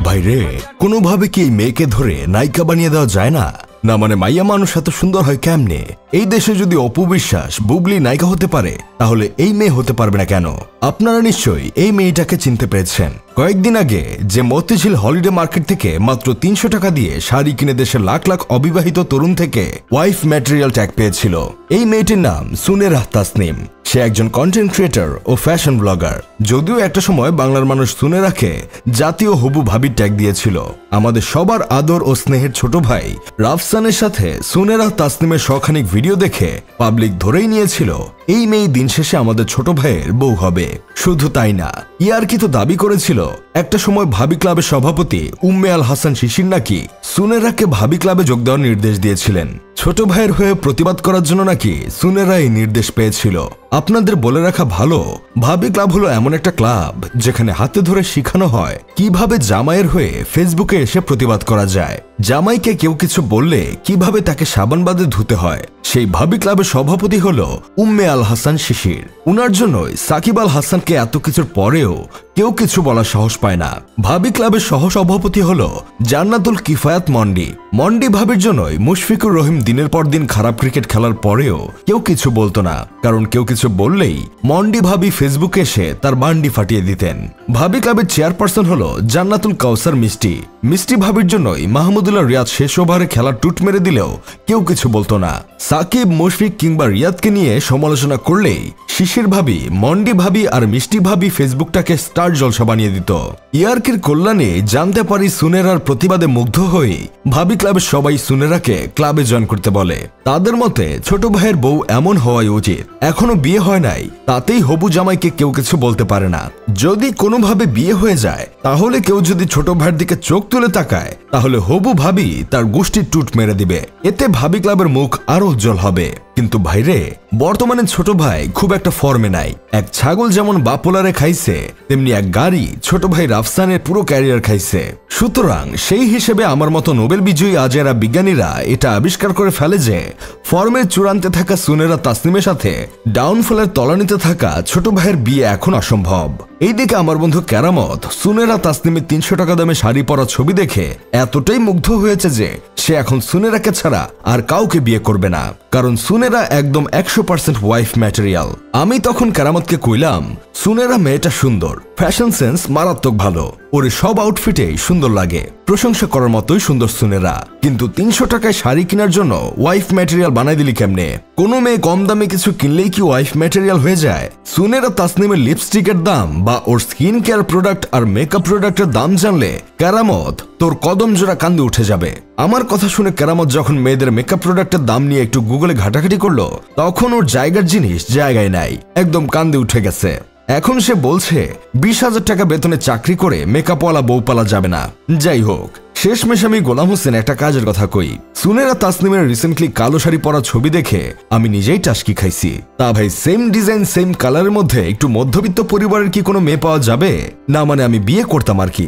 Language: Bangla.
ভাইরে, কোনোভাবে কি এই মেয়েকে ধরে নায়িকা বানিয়ে দেওয়া যায় না? না মানে মাইয়া মানুষ এত সুন্দর হয় কেমনে? এই দেশে যদি অপু বিশ্বাস বুবলি নায়িকা হতে পারে, তাহলে এই মেয়ে হতে পারবে না কেন? আপনারা নিশ্চয়ই এই মেয়েটাকে চিনতে পেরেছেন। কয়েকদিন আগে যে মতিঝিল হলিডে মার্কেট থেকে মাত্র ৩০০ টাকা দিয়ে শাড়ি কিনে দেশের লাখ লাখ অবিবাহিত তরুণ থেকে ওয়াইফ ম্যাটেরিয়াল ট্যাগ পেয়েছিল, এই মেয়েটির নাম সুনেরা তাসনিম। সে একজন কন্টেন্ট ক্রিয়েটর ও ফ্যাশন ব্লগার। যদিও একটা সময় বাংলার মানুষ সুনেরাকে জাতীয় হবু ভাবির ট্যাগ দিয়েছিল। আমাদের সবার আদর ও স্নেহের ছোট ভাই রাফসানের সাথে সুনেরা তাসনিমের শখানিক ভিডিও দেখে পাবলিক ধরেই নিয়েছিল এই মেয়ে দিন শেষে আমাদের ছোট ভাইয়ের বউ হবে। শুধু তাই না, ইয়ার্কি তো দাবি করেছিল একটা সময় ভাবি ক্লাবের সভাপতি উম্মে আল হাসান শিশির নাকি সুনেরাকে ভাবি ক্লাবে যোগ দেওয়ার নির্দেশ দিয়েছিলেন। ছোট ভাইয়ের হয়ে প্রতিবাদ করার জন্য নাকি সুনেরা এই নির্দেশ পেয়েছিল। আপনাদের বলে রাখা ভালো, ভাবি ক্লাব হলো এমন একটা ক্লাব যেখানে হাতে ধরে শেখানো হয় কিভাবে জামাইয়ের হয়ে ফেসবুকে এসে প্রতিবাদ করা যায়, জামাইকে কেউ কিছু বললে কিভাবে তাকে সাবান বাদে ধুতে হয়। সেই ভাবি ক্লাবের সভাপতি হলো উম্মে আল হাসান শিশির। উনার জন্যই সাকিব আল হাসানকে এত কিছুর পরেও কেউ কিছু বলার সাহস পায় না। ভাবি ক্লাবের সহসভাপতি হলো জান্নাতুল কিফায়াত মন্ডি। মন্ডি ভাবির জন্যই মুশফিকুর রহিম দিনের পর দিন খারাপ ক্রিকেট খেলার পরেও কেউ কিছু বলতো না, কারণ কেউ কিছু বললেই মন্ডি ভাবি ফেসবুকে এসে তার বান্ডি ফাটিয়ে দিতেন। ভাবি ক্লাবের চেয়ারপারসন হলো জান্নাতুল কাউসার মিষ্টি। মিষ্টি ভাবির জন্যই মাহমুদুল্লাহ রিয়াদ শেষ ওভারে খেলার টুট মেরে দিলেও কেউ কিছু বলতো না। সাকিব, মুশফিক কিংবা রিয়াদকে নিয়ে সমালোচনা করলেই শিশির ভাবি, মন্ডি ভাবি আর মিষ্টি ভাবি ফেসবুকটাকে স্টার জলসা বানিয়ে দিত। ইয়ার্কির কল্যাণে জানতে পারি সুনেরার প্রতিবাদে মুগ্ধ হয়ে ভাবি ক্লাবের সবাই সুনেরাকে ক্লাবে জয়েন করতে বলে। তাদের মতে ছোট ভাইয়ের বউ এমন হওয়াই উচিত। এখনো বিয়ে হয় নাই, তাতেই হবু জামাইকে কেউ কিছু বলতে পারে না। যদি কোনোভাবে বিয়ে হয়ে যায়, তাহলে কেউ যদি ছোট ভাইয়ের দিকে চোখ তুলে তাকায়, তাহলে হবু ভাবি তার গোষ্ঠীর টুট মেরে দিবে। এতে ভাবি ক্লাবের মুখ আরো উজ্জ্বল হবে। কিন্তু ভাইরে, বর্তমানে ছোট ভাই খুব একটা ফর্মে নাই। এক ছাগল যেমন বাপোলারে খাইছে, তেমনি এক গাড়ি ছোট ভাই রাফসানের পুরো ক্যারিয়ার খাইছে। সুতরাং সেই হিসেবে আমার মতো নোবেল বিজয়ী আজেরা বিজ্ঞানীরা এটা আবিষ্কার করে ফেলে যে ফর্মের চূড়ান্তে থাকা সুনেরা তাসনিমের সাথে ডাউনফলের তলানিতে থাকা ছোট ভাইয়ের বিয়ে এখন অসম্ভব। এইদিকে আমার বন্ধু কেরামত সুনেরা তাসনিমের ৩০০ টাকা দামে শাড়ি পরা ছবি দেখে এতটাই মুগ্ধ হয়েছে যে সে এখন সুনেরাকে ছাড়া আর কাউকে বিয়ে করবে না, কারণ সুনেরা একদম ১০০% ওয়াইফ ম্যাটেরিয়াল। আমি তখন কেরামতকে কইলাম, সুনেরা মেয়েটা সুন্দর, ফ্যাশন সেন্স মারাত্মক ভালো, ওরে সব আউটফিটেই সুন্দর লাগে, প্রশংসা করার মতোই সুন্দর সুনেরা। কিন্তু ৩০০ টাকায় শাড়ি কেনার জন্য ওয়াইফ ম্যাটেরিয়াল বানাই দিলি কেমনে? কোনো মেয়ে কম দামে কিছু কিনলেই কি ওয়াইফ ম্যাটেরিয়াল হয়ে যায়? সুনেরা তাসনিমের লিপস্টিকের দাম বা ওর স্কিন কেয়ার প্রোডাক্ট আর মেকআপ প্রোডাক্টের দাম জানলে কেরামত তোর কদম জোড়া কান্দে উঠে যাবে। আমার কথা শুনে কেরামত যখন মেয়েদের মেকআপ প্রোডাক্টের দাম নিয়ে একটু গুগলে ঘাটাঘাটি করলো, তখন ওর জায়গার জিনিস জায়গায় নাই, একদম কান্দে উঠে গেছে। এখন সে বলছে ২০,০০০ টাকা বেতনে চাকরি করে মেকআপওয়ালা বউ পালা যাবে না। যাই হোক, শেষমেশ আমি গোলাম হোসেন একটা কাজের কথা কই। সুনেরা তাসনিমের রিসেন্টলি কালো শাড়ি পরা ছবি দেখে আমি নিজেই টাসকি খাইছি। তা ভাই, সেম ডিজাইন সেম কালারের মধ্যে একটু মধ্যবিত্ত পরিবারের কি কোনো মেয়ে পাওয়া যাবে? না মানে আমি বিয়ে করতাম আর কি।